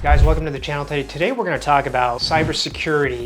Guys, welcome to the channel today. Today we're going to talk about cybersecurity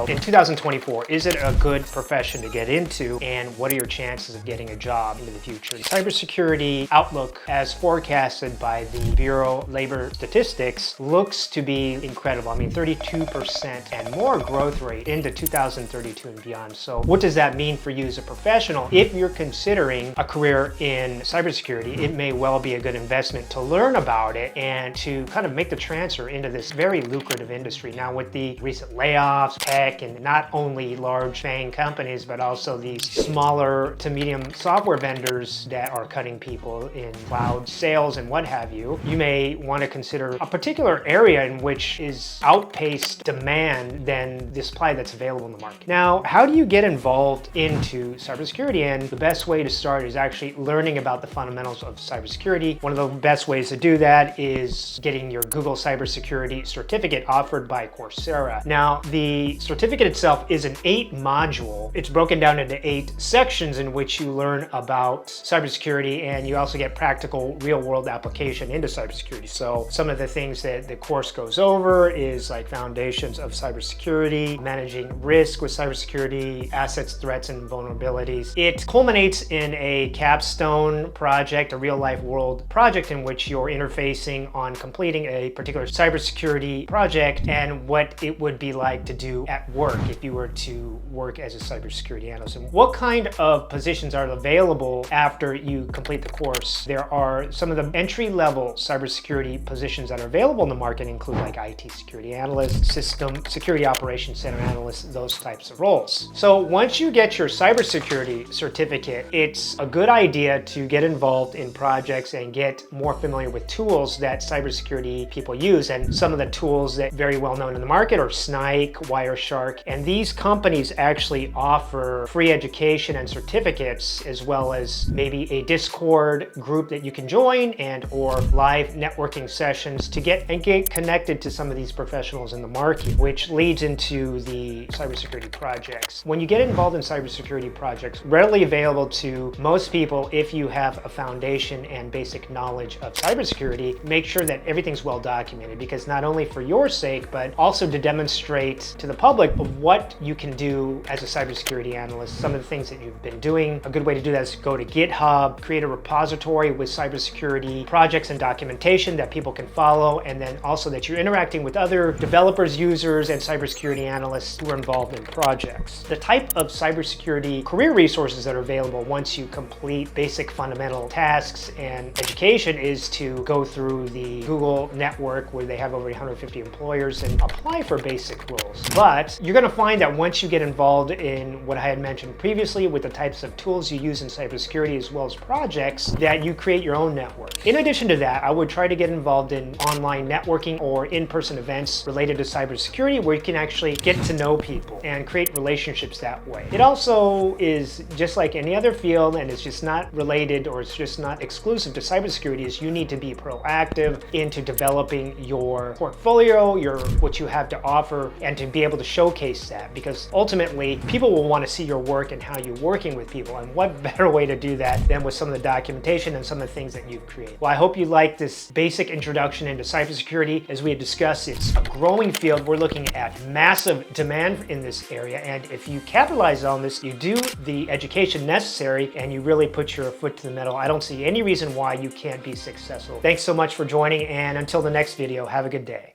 in 2024. Is it a good profession to get into, and what are your chances of getting a job into the future? The cybersecurity outlook, as forecasted by the Bureau of Labor Statistics, looks to be incredible. I mean, 32% and more growth rate into 2032 and beyond. So what does that mean for you as a professional? If you're considering a career in cybersecurity, it may well be a good investment to learn about it and to kind of make the transfer into this very lucrative industry. Now, with the recent layoffs, tech, and not only large FANG companies, but also these smaller to medium software vendors that are cutting people in cloud sales and what have you, you may want to consider a particular area in which is outpaced demand than the supply that's available in the market. Now, how do you get involved into cybersecurity? And the best way to start is actually learning about the fundamentals of cybersecurity. One of the best ways to do that is getting your Google Cybersecurity certificate offered by Coursera. Now, the certificate itself is an 8-module. It's broken down into 8 sections in which you learn about cybersecurity, and you also get practical real-world application into cybersecurity. So some of the things that the course goes over is like foundations of cybersecurity, managing risk with cybersecurity, assets, threats, and vulnerabilities. It culminates in a capstone project, a real-life world project in which you're interfacing on completing a particular cybersecurity project and what it would be like to do at work if you were to work as a cybersecurity analyst. And what kind of positions are available after you complete the course? There are some of the entry-level cybersecurity positions that are available in the market include like IT security analyst, system security operations center analyst, those types of roles. So once you get your cybersecurity certificate, it's a good idea to get involved in projects and get more familiar with tools that cybersecurity people use. And some of the tools that are very well known in the market are Snike, Wireshark, and these companies actually offer free education and certificates, as well as maybe a Discord group that you can join and or live networking sessions to get connected to some of these professionals in the market, which leads into the cybersecurity projects. When you get involved in cybersecurity projects, readily available to most people if you have a foundation and basic knowledge of cybersecurity, make sure that everything's well documented, because not only for your sake, but also to demonstrate to the public of what you can do as a cybersecurity analyst, some of the things that you've been doing. A good way to do that is to go to GitHub, create a repository with cybersecurity projects and documentation that people can follow, and then also that you're interacting with other developers, users, and cybersecurity analysts who are involved in projects. The type of cybersecurity career resources that are available once you complete basic fundamental tasks and education is to go through the Google network, where they have over 150 employers, and apply for basic roles. But you're going to find that once you get involved in what I had mentioned previously with the types of tools you use in cybersecurity as well as projects, that you create your own network. In addition to that, I would try to get involved in online networking or in-person events related to cybersecurity where you can actually get to know people and create relationships that way. It also is just like any other field, and it's just not related, or it's just not exclusive to cybersecurity, is you need to be proactive into developing your portfolio, what you have to offer, and to be able to showcase that, because ultimately people will want to see your work and how you're working with people, and what better way to do that than with some of the documentation and some of the things that you've created. Well, I hope you like this basic introduction into cybersecurity. As we had discussed, it's a growing field. We're looking at massive demand in this area, and if you capitalize on this, you do the education necessary, and you really put your foot to the metal, I don't see any reason why you can't be successful. Thanks so much for joining, and until the next video, have a good day.